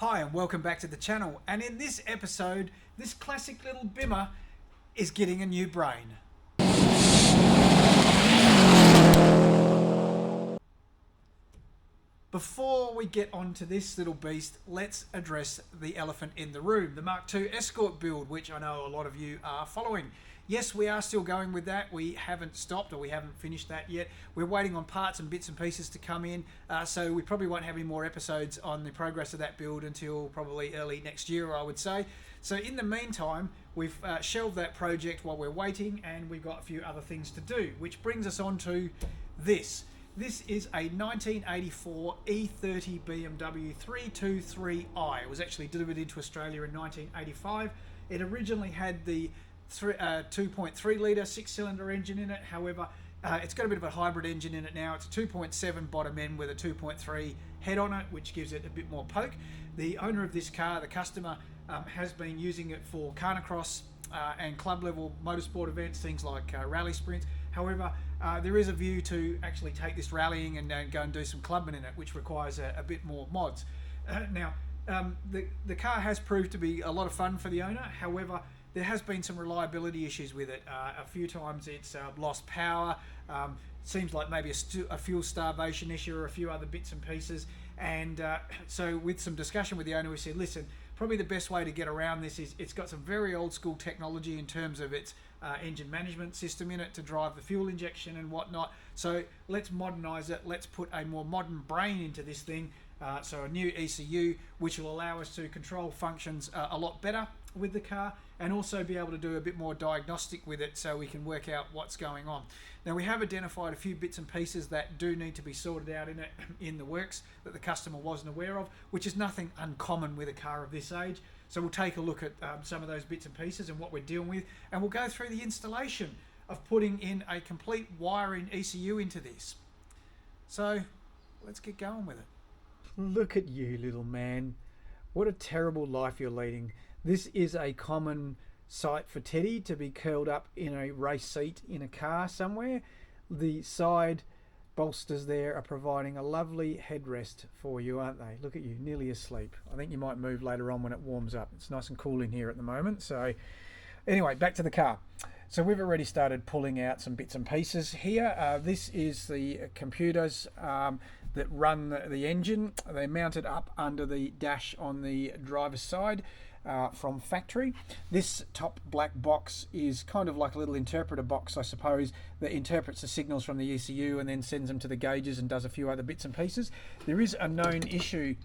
Hi and welcome back to the channel, and in this episode this classic little bimmer is getting a new brain. Before we get onto this little beast, let's address the elephant in the room, the Mark II Escort build, which I know a lot of you are following. Yes, we are still going with that. We haven't stopped, or we haven't finished that yet. We're waiting on parts and bits and pieces to come in, so we probably won't have any more episodes on the progress of that build until probably early next year, I would say. So in the meantime, we've shelved that project while we're waiting, and we've got a few other things to do, which brings us on to this. This is a 1984 E30 BMW 323i. It was actually delivered into Australia in 1985. It originally had the 2.3 litre 6-cylinder engine in it. However, it's got a bit of a hybrid engine in it now. It's a 2.7 bottom end with a 2.3 head on it, which gives it a bit more poke. The owner of this car, the customer, has been using it for carnicross and club level motorsport events, things like rally sprints. However, there is a view to actually take this rallying and go and do some clubbing in it, which requires a bit more mods. Now, the car has proved to be a lot of fun for the owner. However, there has been some reliability issues with it. A few times it's lost power. Seems like maybe a fuel starvation issue or a few other bits and pieces. And so with some discussion with the owner, we said, listen, probably the best way to get around this is it's got some very old school technology in terms of its engine management system in it to drive the fuel injection and whatnot. So let's modernize it. Let's put a more modern brain into this thing. So a new ECU, which will allow us to control functions a lot better with the car, and also be able to do a bit more diagnostic with it so we can work out what's going on. Now, we have identified a few bits and pieces that do need to be sorted out in it, in the works, that the customer wasn't aware of, which is nothing uncommon with a car of this age. So we'll take a look at some of those bits and pieces and what we're dealing with, and we'll go through the installation of putting in a complete wiring ECU into this. So let's get going with it. Look at you, little man. What a terrible life you're leading. This is a common sight for Teddy, to be curled up in a race seat in a car somewhere. The side bolsters there are providing a lovely headrest for you, aren't they? Look at you, nearly asleep. I think you might move later on when it warms up. It's nice and cool in here at the moment. So anyway, back to the car. So we've already started pulling out some bits and pieces here. This is the computers that run the engine. They're mounted up under the dash on the driver's side from factory. This top black box is kind of like a little interpreter box, I suppose, that interprets the signals from the ECU and then sends them to the gauges and does a few other bits and pieces. There is a known issue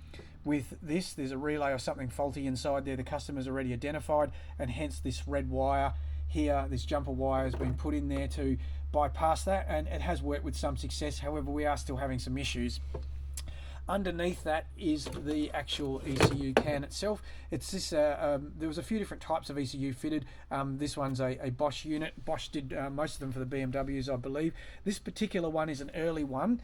with this. There's a relay or something faulty inside there. The customer's already identified, and hence this red wire here, this jumper wire, has been put in there to bypass that, and it has worked with some success. However, we are still having some issues. Underneath that is the actual ECU can itself. It's this. There was a few different types of ECU fitted. This one's a Bosch unit. Bosch did most of them for the BMWs, I believe. This particular one is an early one,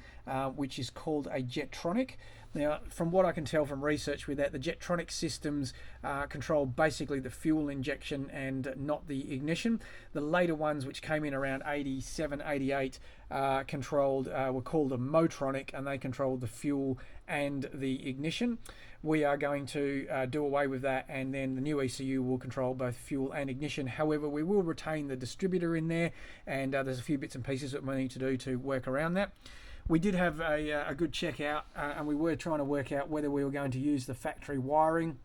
which is called a Jetronic. Now, from what I can tell from research with that, the Jetronic systems control basically the fuel injection and not the ignition. The later ones, which came in around 87, 88, were called a Motronic, and they controlled the fuel and the ignition. We are going to do away with that, and then the new ECU will control both fuel and ignition. However, we will retain the distributor in there, and there's a few bits and pieces that we need to do to work around that. We did have a good check out, and we were trying to work out whether we were going to use the factory wiring,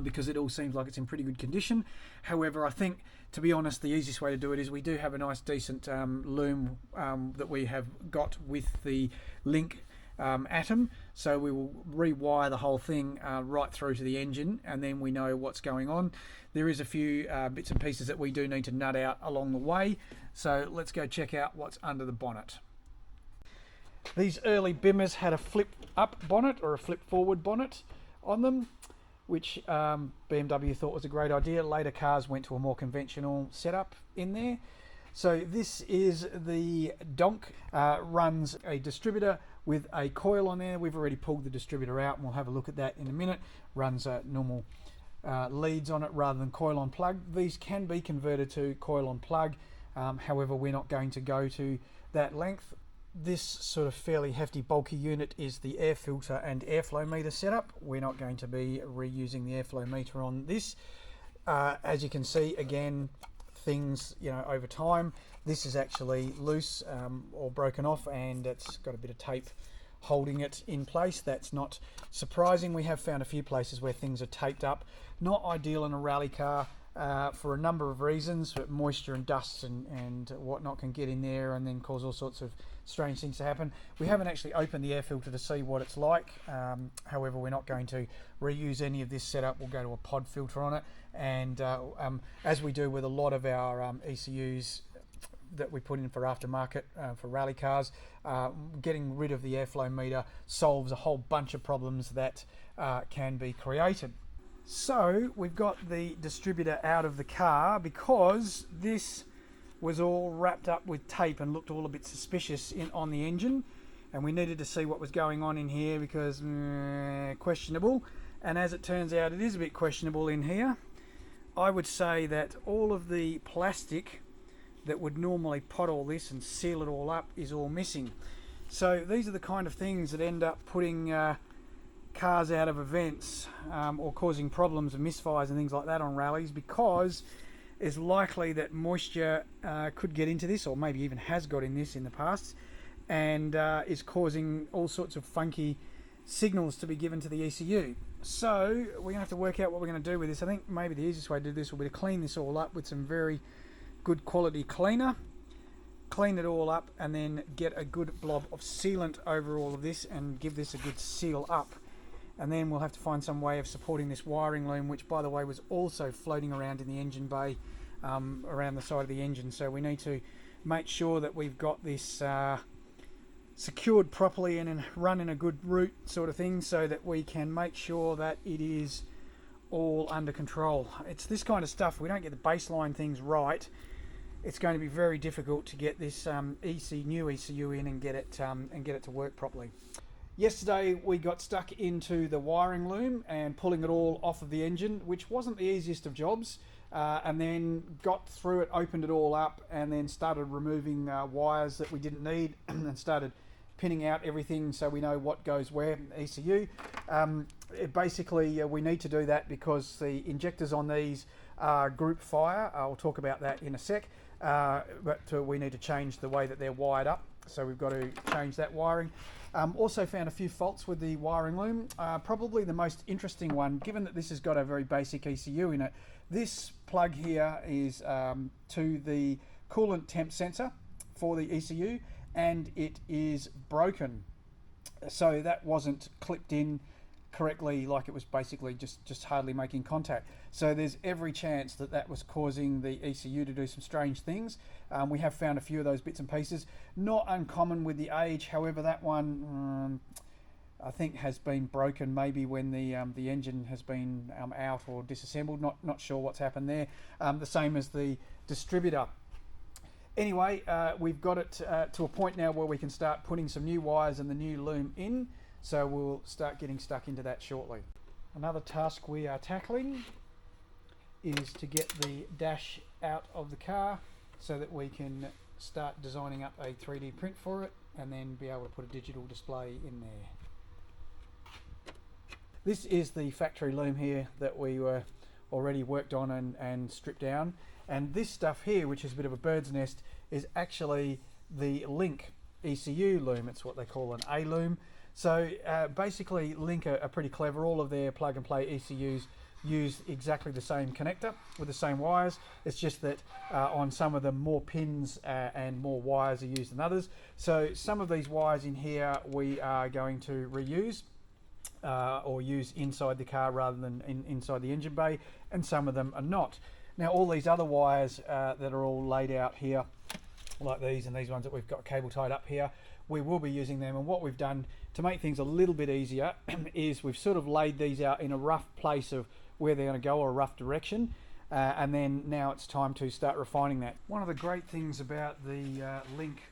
because it all seems like it's in pretty good condition. However, I think, to be honest, the easiest way to do it is we do have a nice decent loom that we have got with the Link Atom, so we will rewire the whole thing right through to the engine, and then we know what's going on. There is a few bits and pieces that we do need to nut out along the way, so let's go check out what's under the bonnet. These early bimmers had a flip up bonnet or a flip forward bonnet on them, which BMW thought was a great idea. Later cars went to a more conventional setup in there. So this is the donk, runs a distributor with a coil on there. We've already pulled the distributor out, and we'll have a look at that in a minute. Runs normal leads on it rather than coil on plug. These can be converted to coil on plug. However, we're not going to go to that length. This sort of fairly hefty bulky unit is the air filter and airflow meter setup. We're not going to be reusing the airflow meter on this. As you can see, again, things, you know, over time, this is actually loose or broken off, and it's got a bit of tape holding it in place. That's not surprising. We have found a few places where things are taped up. Not ideal in a rally car for a number of reasons, but moisture and dust and whatnot can get in there and then cause all sorts of strange things to happen. We haven't actually opened the air filter to see what it's like. However, we're not going to reuse any of this setup. We'll go to a pod filter on it, and as we do with a lot of our ECUs that we put in for aftermarket for rally cars, getting rid of the airflow meter solves a whole bunch of problems that can be created. So we've got the distributor out of the car because this was all wrapped up with tape and looked all a bit suspicious on the engine, and we needed to see what was going on in here because questionable. And as it turns out, it is a bit questionable in here. I would say that all of the plastic that would normally pot all this and seal it all up is all missing. So these are the kind of things that end up putting cars out of events or causing problems and misfires and things like that on rallies, because it's likely that moisture could get into this, or maybe even has got in this in the past, and is causing all sorts of funky signals to be given to the ECU. So we're going to have to work out what we're going to do with this. I think maybe the easiest way to do this will be to clean this all up with some very good quality cleaner, clean it all up, and then get a good blob of sealant over all of this and give this a good seal up. And then we'll have to find some way of supporting this wiring loom, which by the way was also floating around in the engine bay around the side of the engine. So we need to make sure that we've got this secured properly and run in a good route sort of thing, so that we can make sure that it is all under control. It's this kind of stuff, we don't get the baseline things right, it's going to be very difficult to get this new ECU in and get it to work properly. Yesterday we got stuck into the wiring loom and pulling it all off of the engine, which wasn't the easiest of jobs, and then got through it, opened it all up, and then started removing wires that we didn't need and started pinning out everything so we know what goes where in the ECU. Basically we need to do that because the injectors on these are group fire. I'll talk about that in a sec, but we need to change the way that they're wired up, so we've got to change that wiring. Also found a few faults with the wiring loom. Probably the most interesting one, given that this has got a very basic ECU in it, this plug here is to the coolant temp sensor for the ECU, and it is broken. So that wasn't clipped in correctly, like it was basically just hardly making contact. So there's every chance that that was causing the ECU to do some strange things. We have found a few of those bits and pieces, not uncommon with the age. However, that one I think has been broken maybe when the engine has been out or disassembled. Not sure what's happened there. The same as the distributor. Anyway, we've got it to a point now where we can start putting some new wires and the new loom in, so we'll start getting stuck into that shortly. Another task we are tackling is to get the dash out of the car so that we can start designing up a 3D print for it and then be able to put a digital display in there. This is the factory loom here that we were already worked on and stripped down. And this stuff here, which is a bit of a bird's nest, is actually the Link ECU loom. It's what they call an A loom. So basically Link are pretty clever. All of their plug and play ECUs use exactly the same connector with the same wires. It's just that on some of them more pins and more wires are used than others. So some of these wires in here we are going to reuse or use inside the car rather than inside the engine bay, and some of them are not. Now all these other wires that are all laid out here, like these and these ones that we've got cable tied up here, we will be using them. And what we've done to make things a little bit easier is we've sort of laid these out in a rough place of where they're going to go, or a rough direction, and then now it's time to start refining that. One of the great things about the Link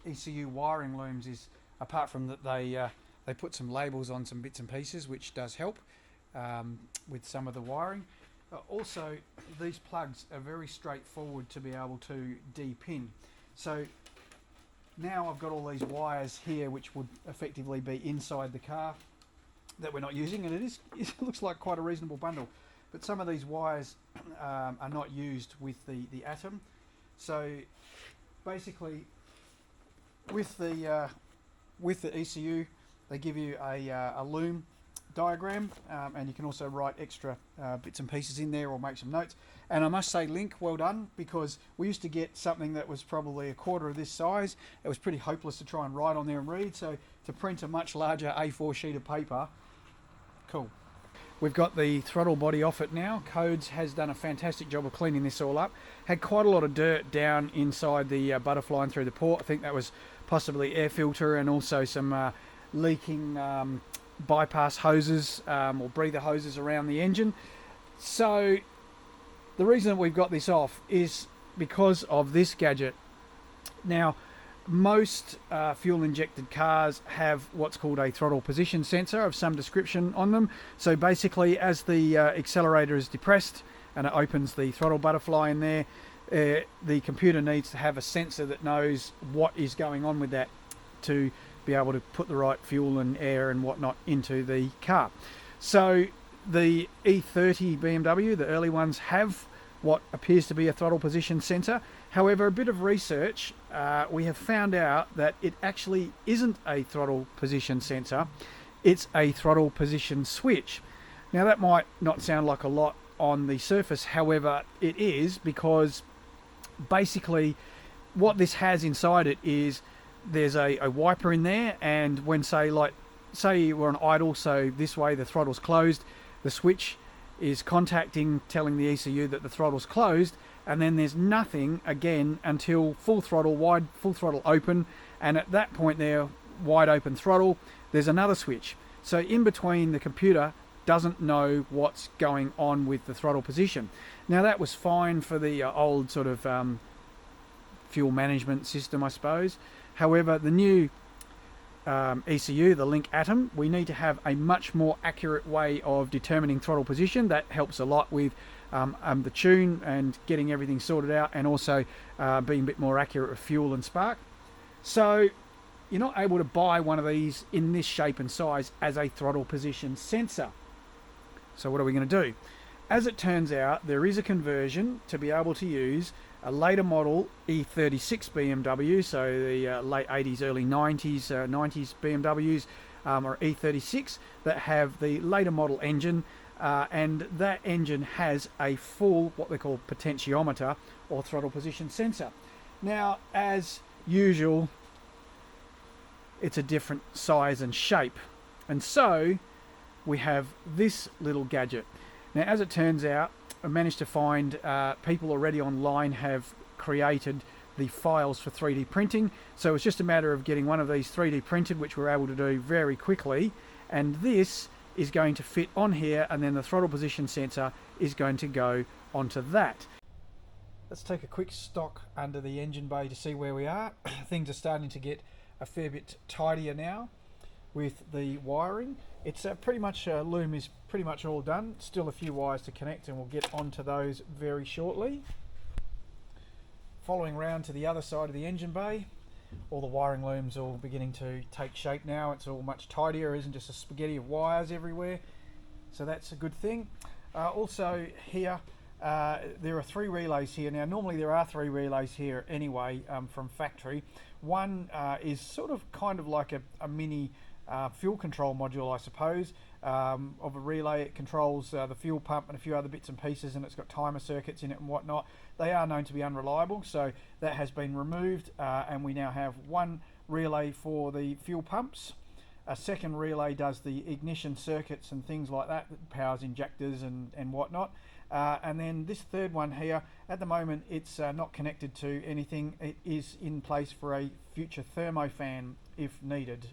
ECU wiring looms is, apart from that they put some labels on some bits and pieces, which does help with some of the wiring. Also, these plugs are very straightforward to be able to de-pin. So now I've got all these wires here which would effectively be inside the car that we're not using, and it looks like quite a reasonable bundle, but some of these wires are not used with the Atom. So basically with the ECU they give you a loom diagram, and you can also write extra bits and pieces in there or make some notes. And I must say, Link, well done, because we used to get something that was probably a quarter of this size. It was pretty hopeless to try and write on there and read, so to print a much larger A4 sheet of paper, cool. We've got the throttle body off it now. Codes has done a fantastic job of cleaning this all up. Had quite a lot of dirt down inside the butterfly and through the port. I think that was possibly air filter and also some leaking bypass hoses or breather hoses around the engine. So the reason that we've got this off is because of this gadget. Now, most fuel injected cars have what's called a throttle position sensor of some description on them. So basically, as the accelerator is depressed and it opens the throttle butterfly in there, the computer needs to have a sensor that knows what is going on with that to be able to put the right fuel and air and whatnot into the car. So the E30 BMW, the early ones, have what appears to be a throttle position sensor. However, a bit of research, we have found out that it actually isn't a throttle position sensor, it's a throttle position switch. Now that might not sound like a lot on the surface, however it is, because basically what this has inside it is there's a wiper in there, and when say we're on idle, so this way the throttle's closed, the switch is contacting, telling the ECU that the throttle's closed, and then there's nothing again until full throttle open, and at that point there, wide open throttle, there's another switch. So in between, the computer doesn't know what's going on with the throttle position. Now that was fine for the old sort of fuel management system, I suppose. However, the new ECU, the Link Atom, we need to have a much more accurate way of determining throttle position. That helps a lot with the tune and getting everything sorted out, and also being a bit more accurate with fuel and spark. So you're not able to buy one of these in this shape and size as a throttle position sensor. So what are we going to do? As it turns out, there is a conversion to be able to use a later model E36 BMW, so the late 80s, early 90s BMWs, or E36, that have the later model engine, and that engine has a full, what they call potentiometer, or throttle position sensor. Now, as usual, it's a different size and shape, and so we have this little gadget. Now, as it turns out, I managed to find people already online have created the files for 3D printing, so it's just a matter of getting one of these 3D printed, which we're able to do very quickly, and this is going to fit on here, and then the throttle position sensor is going to go onto that. Let's take a quick stock under the engine bay to see where we are. Things are starting to get a fair bit tidier now with the wiring. It's pretty much, loom is pretty much all done. Still a few wires to connect, and we'll get onto those very shortly. Following round to the other side of the engine bay, all the wiring looms all beginning to take shape now. It's all much tidier, isn't just a spaghetti of wires everywhere, so that's a good thing. Also here, there are 3 relays here. Now normally there are 3 relays here anyway, from factory. One is sort of kind of like a mini fuel control module, I suppose, of a relay. It controls the fuel pump and a few other bits and pieces, and it's got timer circuits in it and whatnot. They are known to be unreliable, so that has been removed, and we now have one relay for the fuel pumps. A second relay does the ignition circuits and things like that powers injectors and whatnot. And then this third one here, at the moment it's not connected to anything. It is in place for a future thermofan if needed,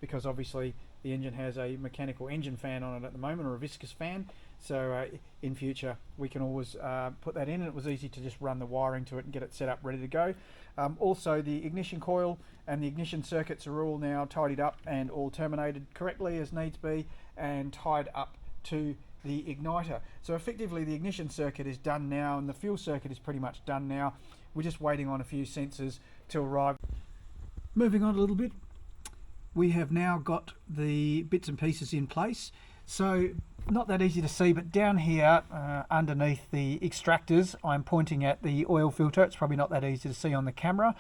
because obviously the engine has a mechanical engine fan on it at the moment, or a viscous fan, so in future we can always put that in, and it was easy to just run the wiring to it and get it set up ready to go. Also, the ignition coil and the ignition circuits are all now tidied up and all terminated correctly as needs be, and tied up to the igniter. So effectively the ignition circuit is done now, and the fuel circuit is pretty much done now. We're just waiting on a few sensors to arrive. Moving on a little bit, we have now got the bits and pieces in place. So not that easy to see, but down here underneath the extractors, I'm pointing at the oil filter. It's probably not that easy to see on the camera.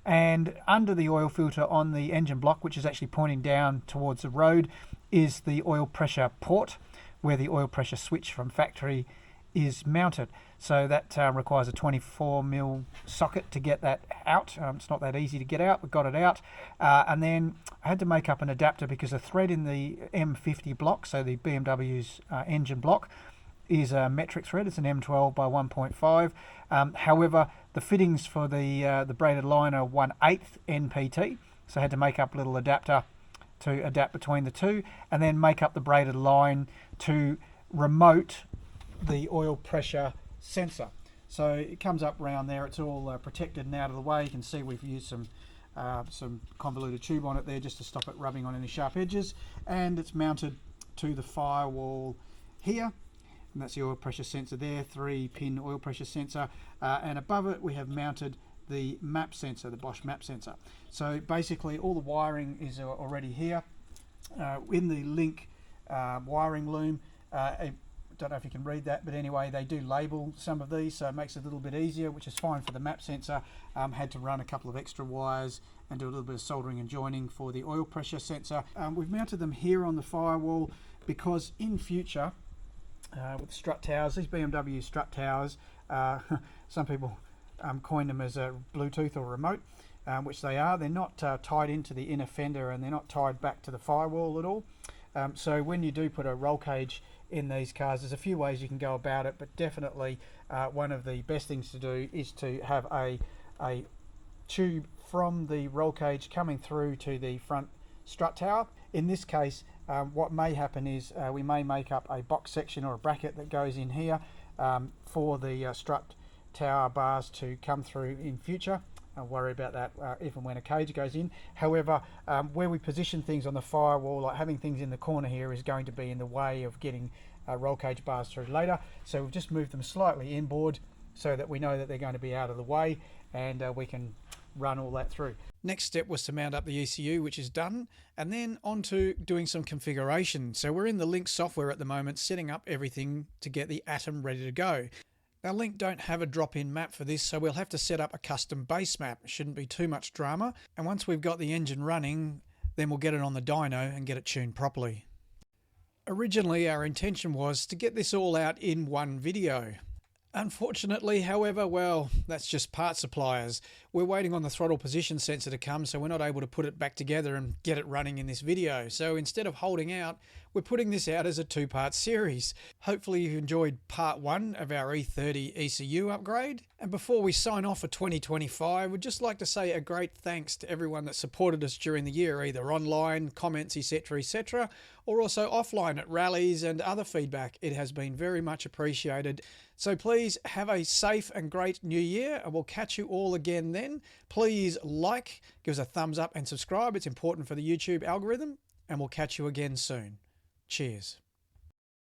And under the oil filter on the engine block, which is actually pointing down towards the road, is the oil pressure port where the oil pressure switch from factory is mounted. So that requires a 24mm socket to get that out. It's not that easy to get out, but got it out. And then I had to make up an adapter because the thread in the M50 block, so the BMW's engine block, is a metric thread. It's an M12 by 1.5. However, the fittings for the braided line are 1/8 NPT, so I had to make up a little adapter to adapt between the two, and then make up the braided line to remote the oil pressure sensor. So it comes up round there. It's all protected and out of the way. You can see we've used some convoluted tube on it there just to stop it rubbing on any sharp edges, and it's mounted to the firewall here, and that's the oil pressure sensor there, 3-pin oil pressure sensor, and above it we have mounted the map sensor, the Bosch map sensor. So basically all the wiring is already here in the Link wiring loom. I don't know if you can read that, but anyway, they do label some of these, so it makes it a little bit easier, which is fine for the map sensor. Had to run a couple of extra wires and do a little bit of soldering and joining for the oil pressure sensor. We've mounted them here on the firewall because in future, with strut towers, these BMW strut towers, some people coin them as a Bluetooth or remote, which they are. They're not tied into the inner fender, and they're not tied back to the firewall at all. So when you do put a roll cage in these cars, there's a few ways you can go about it, but definitely one of the best things to do is to have a tube from the roll cage coming through to the front strut tower. In this case, what may happen is we may make up a box section or a bracket that goes in here for the strut tower bars to come through in future. I'll worry about that if and when a cage goes in. However, where we position things on the firewall, like having things in the corner here, is going to be in the way of getting roll cage bars through later. So we've just moved them slightly inboard so that we know that they're going to be out of the way, and we can run all that through. Next step was to mount up the ECU, which is done, and then on to doing some configuration. So we're in the Link software at the moment, setting up everything to get the Atom ready to go. Now Link don't have a drop-in map for this, so we'll have to set up a custom base map. It shouldn't be too much drama, and once we've got the engine running, then we'll get it on the dyno and get it tuned properly. Originally our intention was to get this all out in one video. Unfortunately, however, well, that's just part suppliers. We're waiting on the throttle position sensor to come, so we're not able to put it back together and get it running in this video. So instead of holding out, we're putting this out as a two-part series. Hopefully you enjoyed part 1 of our E30 ECU upgrade. And before we sign off for 2025, we'd just like to say a great thanks to everyone that supported us during the year, either online, comments, etc., or also offline at rallies and other feedback. It has been very much appreciated. So please have a safe and great new year, and we'll catch you all again then. Please like, give us a thumbs up and subscribe. It's important for the YouTube algorithm, and we'll catch you again soon. Cheers.